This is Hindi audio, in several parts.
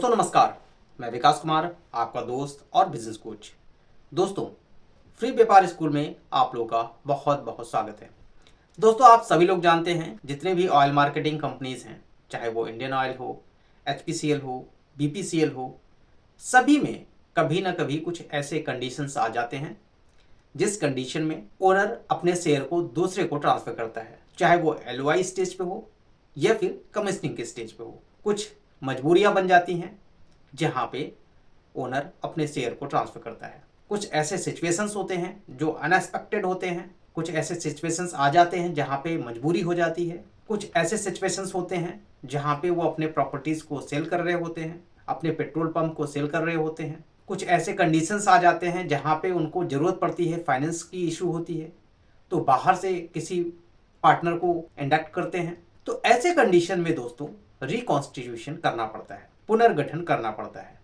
दोस्तों नमस्कार, मैं विकास कुमार, आपका दोस्त और बिजनेस कोच। दोस्तों, फ्री व्यापार स्कूल में आप लोगों का बहुत बहुत स्वागत है। दोस्तों, आप सभी लोग जानते हैं जितने भी ऑयल मार्केटिंग कंपनीज हैं, चाहे वो इंडियन ऑयल हो, एचपीसीएल हो, बीपीसीएल हो, सभी में कभी ना कभी कुछ ऐसे कंडीशंस आ जाते हैं जिस कंडीशन में ओनर अपने शेयर को दूसरे को ट्रांसफर करता है, चाहे वो एलओआई स्टेज पे हो या फिर कमीशनिंग के स्टेज पे हो। कुछ मजबूरियां बन जाती हैं जहां पे ओनर अपने शेयर को ट्रांसफर करता है। कुछ ऐसे सिचुएशंस होते हैं जो अनएक्सपेक्टेड होते हैं, कुछ ऐसे सिचुएशंस आ जाते हैं जहां पे मजबूरी हो जाती है, कुछ ऐसे सिचुएशंस होते हैं जहां पे वो अपने प्रॉपर्टीज को सेल कर रहे होते हैं, अपने पेट्रोल पंप को सेल कर रहे होते हैं। कुछ ऐसे कंडीशंस आ जाते हैं जहां पे उनको ज़रूरत पड़ती है, फाइनेंस की इशू होती है, तो बाहर से किसी पार्टनर को इंडक्ट करते हैं। तो ऐसे कंडीशन में दोस्तों रिकॉन्स्टिट्यूशन करना पड़ता है, पुनर्गठन करना पड़ता है,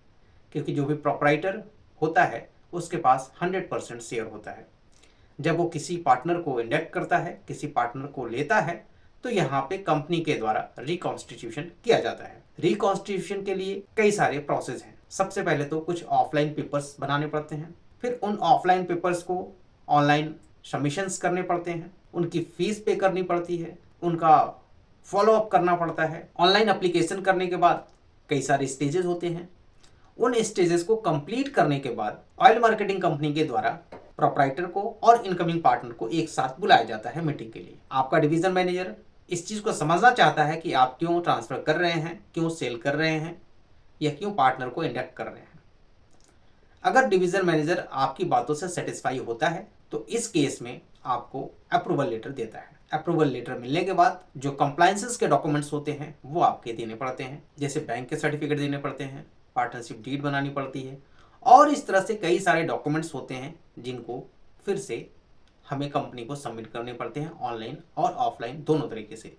क्योंकि जो भी प्रोपराइटर होता है उसके पास 100% शेयर होता है। जब वो किसी पार्टनर को इंडक्ट करता है, किसी पार्टनर को लेता है, तो यहाँ पे कंपनी के द्वारा रिकॉन्स्टिट्यूशन किया जाता है। रिकॉन्स्टिट्यूशन के लिए कई सारे प्रोसेस हैं। सबसे पहले तो कुछ ऑफलाइन पेपर्स बनाने पड़ते हैं, फिर उन ऑफलाइन पेपर्स को ऑनलाइन सबमिशंस करने पड़ते हैं, उनकी फीस पे करनी पड़ती है, उनका फॉलो अप करना पड़ता है। ऑनलाइन एप्लीकेशन करने के बाद कई सारे स्टेजेस होते हैं। उन स्टेजेस को कंप्लीट करने के बाद ऑयल मार्केटिंग कंपनी के द्वारा प्रोपराइटर को और इनकमिंग पार्टनर को एक साथ बुलाया जाता है मीटिंग के लिए। आपका डिवीजन मैनेजर इस चीज़ को समझना चाहता है कि आप क्यों ट्रांसफ़र कर रहे हैं, क्यों सेल कर रहे हैं या क्यों पार्टनर को इंडक्ट कर रहे हैं। अगर डिवीजन मैनेजर आपकी बातों से सेटिस्फाई होता है तो इस केस में आपको अप्रूवल लेटर देता है। अप्रूवल लेटर मिलने के बाद जो कंप्लायंसेस के डॉक्यूमेंट्स होते हैं वो आपके देने पड़ते हैं, जैसे बैंक के सर्टिफिकेट देने पड़ते हैं, पार्टनरशिप डीड बनानी पड़ती है और इस तरह से कई सारे डॉक्यूमेंट्स होते हैं जिनको फिर से हमें कंपनी को सबमिट करने पड़ते हैं, ऑनलाइन और ऑफलाइन दोनों तरीके से।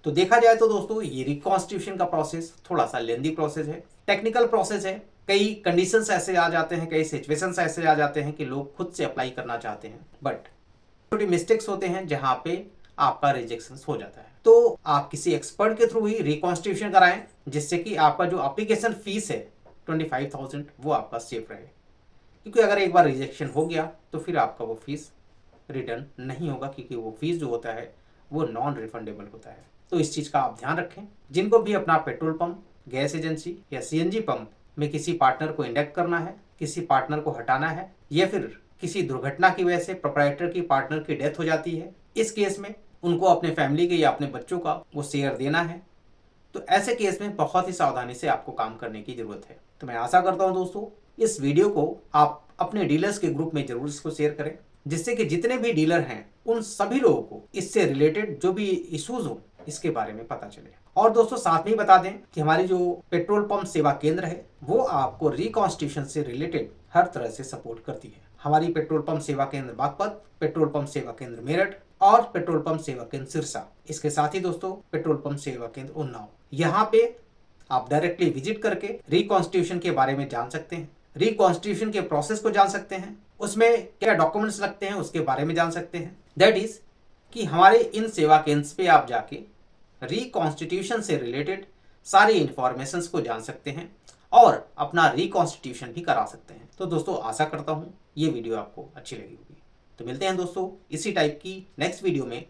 तो देखा जाए तो दोस्तों ये रिकॉन्स्टिट्यूशन का प्रोसेस थोड़ा सा लेंदी प्रोसेस है, टेक्निकल प्रोसेस है। कई कंडीशंस ऐसे आ जाते हैं, कई सिचुएशंस ऐसे आ जाते हैं कि लोग खुद से अप्लाई करना चाहते हैं, बट छोटी मिस्टेक्स होते हैं जहां पे आपका रिजेक्शन हो जाता है। तो आप किसी एक्सपर्ट के थ्रू ही रिकॉन्स्टिट्यूशन कराएं, जिससे कि आपका जो एप्लीकेशन फीस है 25,000 वो आपका सेफ रहे, क्योंकि अगर एक बार रिजेक्शन हो गया तो फिर आपका वो फीस रिटर्न नहीं होगा, क्योंकि वो फीस जो होता है वो नॉन रिफंडेबल होता है। तो इस चीज़ का आप ध्यान रखें। जिनको भी अपना पेट्रोल पंप, गैस एजेंसी या सीएनजी पंप में किसी पार्टनर को इंडक्ट करना है, किसी पार्टनर को हटाना है या फिर किसी दुर्घटना की वजह से प्रोपराइटर की पार्टनर की डेथ हो जाती है, इस केस में उनको अपने फैमिली के या अपने बच्चों का वो शेयर देना है, तो ऐसे केस में बहुत ही सावधानी से आपको काम करने की जरूरत है। तो मैं आशा करता हूं दोस्तों इस वीडियो को आप अपने डीलर्स के ग्रुप में जरूर इसको शेयर करें, जिससे कि जितने भी डीलर हैं उन सभी लोगों को इससे रिलेटेड जो भी इश्यूज हो इसके बारे में पता चले। और दोस्तों साथ में ही बता दें कि हमारी जो पेट्रोल पंप सेवा केंद्र है वो आपको रिकॉन्स्टिट्यूशन से रिलेटेड हर तरह से सपोर्ट करती है। हमारी पेट्रोल पंप सेवा केंद्र बागपत, पेट्रोल पंप सेवा केंद्र मेरठ और पेट्रोल पंप सेवा केंद्र सिरसा, इसके साथ ही दोस्तों पेट्रोल पंप सेवा केंद्र उन्नाव, यहाँ पे आप डायरेक्टली विजिट करके रिकॉन्स्टिट्यूशन के बारे में जान सकते हैं, रिकॉन्स्टिट्यूशन के प्रोसेस को जान सकते हैं, उसमें क्या डॉक्यूमेंट्स लगते हैं उसके बारे में जान सकते हैं। दैट इज कि हमारे इन सेवा केंद्र पे आप जाके रिकॉन्स्टिट्यूशन से रिलेटेड सारी इंफॉर्मेशंस को जान सकते हैं और अपना रिकॉन्स्टिट्यूशन भी करा सकते हैं। तो दोस्तों आशा करता हूँ ये वीडियो आपको अच्छी लगी होगी। तो मिलते हैं दोस्तों इसी टाइप की नेक्स्ट वीडियो में।